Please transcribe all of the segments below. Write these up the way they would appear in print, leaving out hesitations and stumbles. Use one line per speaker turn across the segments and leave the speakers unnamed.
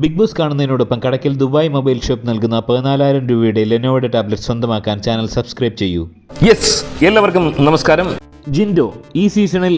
Big Boss കാണുന്നതിനോടൊപ്പം Kadakkal Dubai mobile shop നൽകുന്ന 14,000 രൂപയുടെ ലെനോവോയുടെ ടാബ്ലറ്റ് സ്വന്തമാക്കാൻ ചാനൽ സബ്സ്ക്രൈബ് ചെയ്യൂ.
എല്ലാവർക്കും നമസ്കാരം.
ജിൻഡോ ഈ സീസണിൽ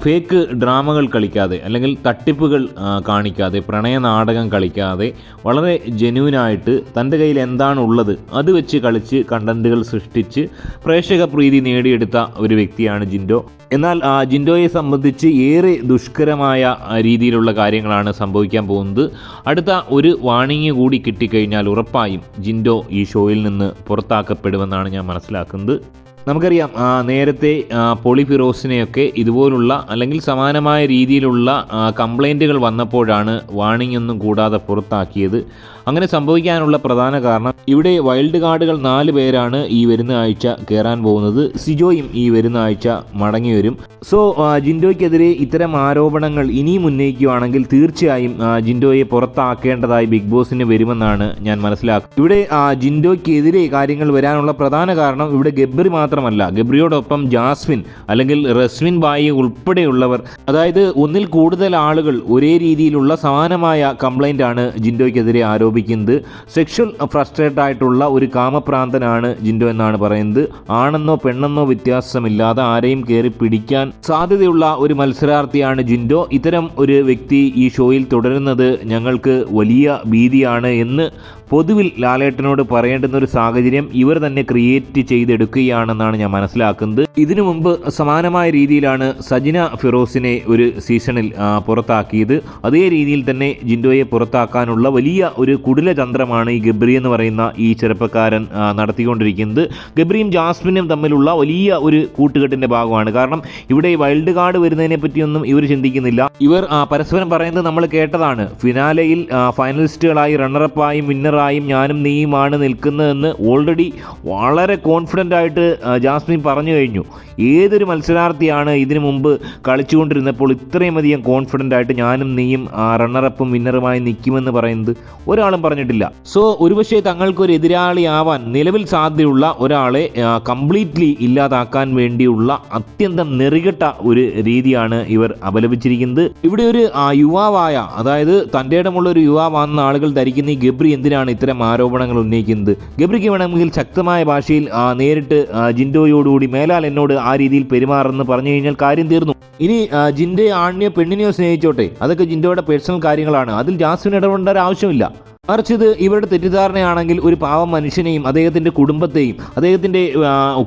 ഫേക്ക് ഡ്രാമകൾ കളിക്കാതെ അല്ലെങ്കിൽ തട്ടിപ്പുകൾ കാണിക്കാതെ പ്രണയ നാടകം കളിക്കാതെ വളരെ ജെന്യൂനായിട്ട് തൻ്റെ കയ്യിൽ എന്താണുള്ളത് അത് വെച്ച് കളിച്ച് കണ്ടൻറ്റുകൾ സൃഷ്ടിച്ച് പ്രേക്ഷക പ്രീതി നേടിയെടുത്ത ഒരു വ്യക്തിയാണ് ജിൻഡോ. എന്നാൽ ജിൻഡോയെ സംബന്ധിച്ച് ഏറെ ദുഷ്കരമായ രീതിയിലുള്ള കാര്യങ്ങളാണ് സംഭവിക്കാൻ പോകുന്നത്. അടുത്ത ഒരു വാണിംഗ് കൂടി കിട്ടിക്കഴിഞ്ഞാൽ ഉറപ്പായും ജിൻഡോ ഈ ഷോയിൽ നിന്ന് പുറത്താക്കപ്പെടുമെന്നാണ് ഞാൻ മനസ്സിലാക്കുന്നത്. നമുക്കറിയാം നേരത്തെ പോളി ഫിറോസിനെയൊക്കെ ഇതുപോലുള്ള അല്ലെങ്കിൽ സമാനമായ രീതിയിലുള്ള കംപ്ലൈൻറ്റുകൾ വന്നപ്പോഴാണ് വാണിംഗ് ഒന്നും കൂടാതെ പുറത്താക്കിയത്. അങ്ങനെ സംഭവിക്കാനുള്ള പ്രധാന കാരണം ഇവിടെ വൈൽഡ് കാർഡുകൾ 4 പേരാണ് ഈ വരുന്ന ആഴ്ച കയറാൻ പോകുന്നത്. സിജോയും ഈ വരുന്ന ആഴ്ച മടങ്ങി വരും. സോ ജിൻഡോയ്ക്കെതിരെ ഇത്തരം ആരോപണങ്ങൾ ഇനിയും ഉന്നയിക്കുകയാണെങ്കിൽ തീർച്ചയായും ജിൻഡോയെ പുറത്താക്കേണ്ടതായി ബിഗ് ബോസിന് വരുമെന്നാണ് ഞാൻ മനസ്സിലാക്കുന്നത്. ഇവിടെ ജിൻഡോയ്ക്കെതിരെ കാര്യങ്ങൾ വരാനുള്ള പ്രധാന കാരണം ഇവിടെ ഗബ്രി മാത്രമല്ല, ഗബ്രിയോടൊപ്പം ജാസ്മിൻ അല്ലെങ്കിൽ റസ്മിൻ ബായി ഉൾപ്പെടെയുള്ളവർ, അതായത് ഒന്നിൽ കൂടുതൽ ആളുകൾ ഒരേ രീതിയിലുള്ള സമാനമായ കംപ്ലൈൻ്റ് ആണ് ജിൻഡോയ്ക്കെതിരെ ആരോപിക്കുന്നത്. സെക്ഷൽ ഫ്രസ്ട്രേറ്റഡ് ആയിട്ടുള്ള ഒരു കാമപ്രാന്തനാണ് ജിൻഡോ എന്നാണ് പറയുന്നത്. ആണെന്നോ പെണ്ണെന്നോ വ്യത്യാസമില്ലാതെ ആരെയും കയറി പിടിക്കാൻ സാധ്യതയുള്ള ഒരു മത്സരാർത്ഥിയാണ് ജിൻഡോ. ഇത്തരം ഒരു വ്യക്തി ഈ ഷോയിൽ തുടരുന്നത് ഞങ്ങൾക്ക് വലിയ ഭീതിയാണ് എന്ന് പൊതുവിൽ ലാലേട്ടനോട് പറയേണ്ടുന്ന ഒരു സാഹചര്യം ഇവർ തന്നെ ക്രിയേറ്റ് ചെയ്തെടുക്കുകയാണെന്നാണ് ഞാൻ മനസ്സിലാക്കുന്നത്. ഇതിനു മുമ്പ് സമാനമായ രീതിയിലാണ് സജിന ഫിറോസിനെ ഒരു സീസണിൽ പുറത്താക്കിയത്. അതേ രീതിയിൽ തന്നെ ജിൻഡോയെ പുറത്താക്കാനുള്ള വലിയ ഒരു കുടിലതന്ത്രമാണ് ഈ ഗബ്രി എന്ന് പറയുന്ന ഈ ചെറുപ്പക്കാരൻ നടത്തിക്കൊണ്ടിരിക്കുന്നത്. ഗബ്രിയും ജാസ്മിനും തമ്മിലുള്ള വലിയ ഒരു കൂട്ടുകെട്ടിൻ്റെ ഭാഗമാണ്. കാരണം ഇവിടെ വൈൽഡ് കാർഡ് വരുന്നതിനെ പറ്റിയൊന്നും ഇവർ ചിന്തിക്കുന്നില്ല. ഇവർ പരസ്പരം പറയുന്നത് നമ്മൾ കേട്ടതാണ്. ഫിനാലയിൽ ഫൈനലിസ്റ്റുകളായി റണ്ണറപ്പായും വിന്നറായും ഞാനും നീയുമാണ് നിൽക്കുന്നതെന്ന് ഓൾറെഡി വളരെ കോൺഫിഡൻ്റ് ആയിട്ട് ജാസ്മിൻ പറഞ്ഞു കഴിഞ്ഞു. ഏതൊരു മത്സരാർത്ഥിയാണ് ഇതിനു മുമ്പ് കളിച്ചുകൊണ്ടിരുന്നപ്പോൾ ഇത്രയും അധികം കോൺഫിഡൻ്റ് ആയിട്ട് ഞാനും നീയും റണ്ണറപ്പും വിന്നറുമായി നിൽക്കുമെന്ന് പറയുന്നത് ഒരാളും പറഞ്ഞിട്ടില്ല. സോ ഒരുപക്ഷെ തങ്ങൾക്കൊരു എതിരാളിയാവാൻ നിലവിൽ സാധ്യതയുള്ള ഒരാളെ കംപ്ലീറ്റ്ലി ഇല്ലാതാക്കാൻ വേണ്ടിയുള്ള അത്യന്തം നെറികെട്ട ഒരു രീതിയാണ് ഇവർ അപലപിച്ചിരിക്കുന്നത്. ഇവിടെ ഒരു യുവാവായ, അതായത് തൻ്റെ ഇടമുള്ള ഒരു യുവാവാണെന്ന ആളുകൾ ധരിക്കുന്ന ഈ ഗബ്രി എന്തിനാണ് ഇത്തരം ആരോപണങ്ങൾ ഉന്നയിക്കുന്നത്? ഗബ്രിക്ക് വേണമെങ്കിൽ ശക്തമായ ഭാഷയിൽ നേരിട്ട് ജിൻഡോയോടുകൂടി മേലാൽ എന്നോട് ആ രീതിയിൽ പെരുമാറുമെന്ന് പറഞ്ഞു കഴിഞ്ഞാൽ കാര്യം തീർന്നു. ഇനി ജിൻഡോ ആണിനെയോ പെണ്ണിനെയോ സ്നേഹിച്ചോട്ടെ, അതൊക്കെ ജിൻഡോയുടെ പേഴ്സണൽ കാര്യങ്ങളാണ്. അതിൽ ജാസ്മിൻ ഇടപെടേണ്ട ഒരു ആവശ്യമില്ല. മറിച്ച് ഇത് ഇവരുടെ തെറ്റിദ്ധാരണയാണെങ്കിൽ ഒരു പാവം മനുഷ്യനെയും അദ്ദേഹത്തിൻ്റെ കുടുംബത്തെയും അദ്ദേഹത്തിൻ്റെ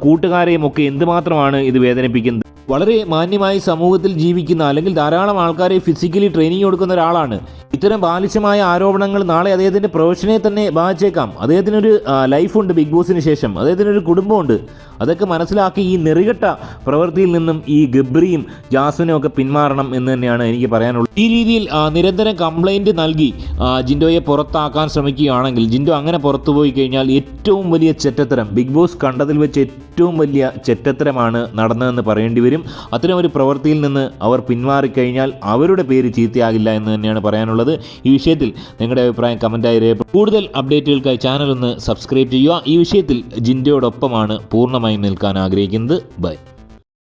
കൂട്ടുകാരെയും ഒക്കെ എന്തുമാത്രമാണ് ഇത് വേദനിപ്പിക്കുന്നത്. വളരെ മാന്യമായി സമൂഹത്തിൽ ജീവിക്കുന്ന അല്ലെങ്കിൽ ധാരാളം ആൾക്കാരെ ഫിസിക്കലി ട്രെയിനിങ് കൊടുക്കുന്ന ഒരാളാണ്. ഇത്തരം ബാലിശമായ ആരോപണങ്ങൾ നാളെ അദ്ദേഹത്തിൻ്റെ പ്രൊഫഷനെ തന്നെ ബാധിച്ചേക്കാം. അദ്ദേഹത്തിനൊരു ലൈഫുണ്ട് ബിഗ് ബോസിന് ശേഷം, അദ്ദേഹത്തിനൊരു കുടുംബമുണ്ട്. അതൊക്കെ മനസ്സിലാക്കി ഈ നെറികെട്ട പ്രവൃത്തിയിൽ നിന്നും ഈ ഗബ്രിയും ജാസ്മിനും ഒക്കെ പിന്മാറണം എന്ന് തന്നെയാണ് എനിക്ക് പറയാനുള്ളത്. ഈ രീതിയിൽ നിരന്തരം കംപ്ലൈൻറ്റ് നൽകി ജിൻഡോയെ പുറത്താക്കാൻ ശ്രമിക്കുകയാണെങ്കിൽ, ജിൻഡോ അങ്ങനെ പുറത്തുപോയി കഴിഞ്ഞാൽ ഏറ്റവും വലിയ ചെറ്റത്തരം, ബിഗ് ബോസ് കണ്ടതിൽ വെച്ച് ഏറ്റവും വലിയ ചെറ്റത്തരമാണ് നടന്നതെന്ന് പറയേണ്ടി വരും. അത്തരം ഒരു പ്രവൃത്തിയിൽ നിന്ന് അവർ പിന്മാറിക്കഴിഞ്ഞാൽ അവരുടെ പേര് ചീത്തയാകില്ല എന്ന് തന്നെയാണ് പറയാനുള്ളത്. ഈ വിഷയത്തിൽ നിങ്ങളുടെ അഭിപ്രായം കമൻറ്റായി രേഖപ്പെടുത്തുക. കൂടുതൽ അപ്ഡേറ്റുകൾക്കായി ചാനൽ ഒന്ന് സബ്സ്ക്രൈബ് ചെയ്യുക. ഈ വിഷയത്തിൽ ജിൻഡോയോടൊപ്പമാണ് പൂർണ്ണമായും നിൽക്കാൻ ആഗ്രഹിക്കുന്നത്. ബൈ.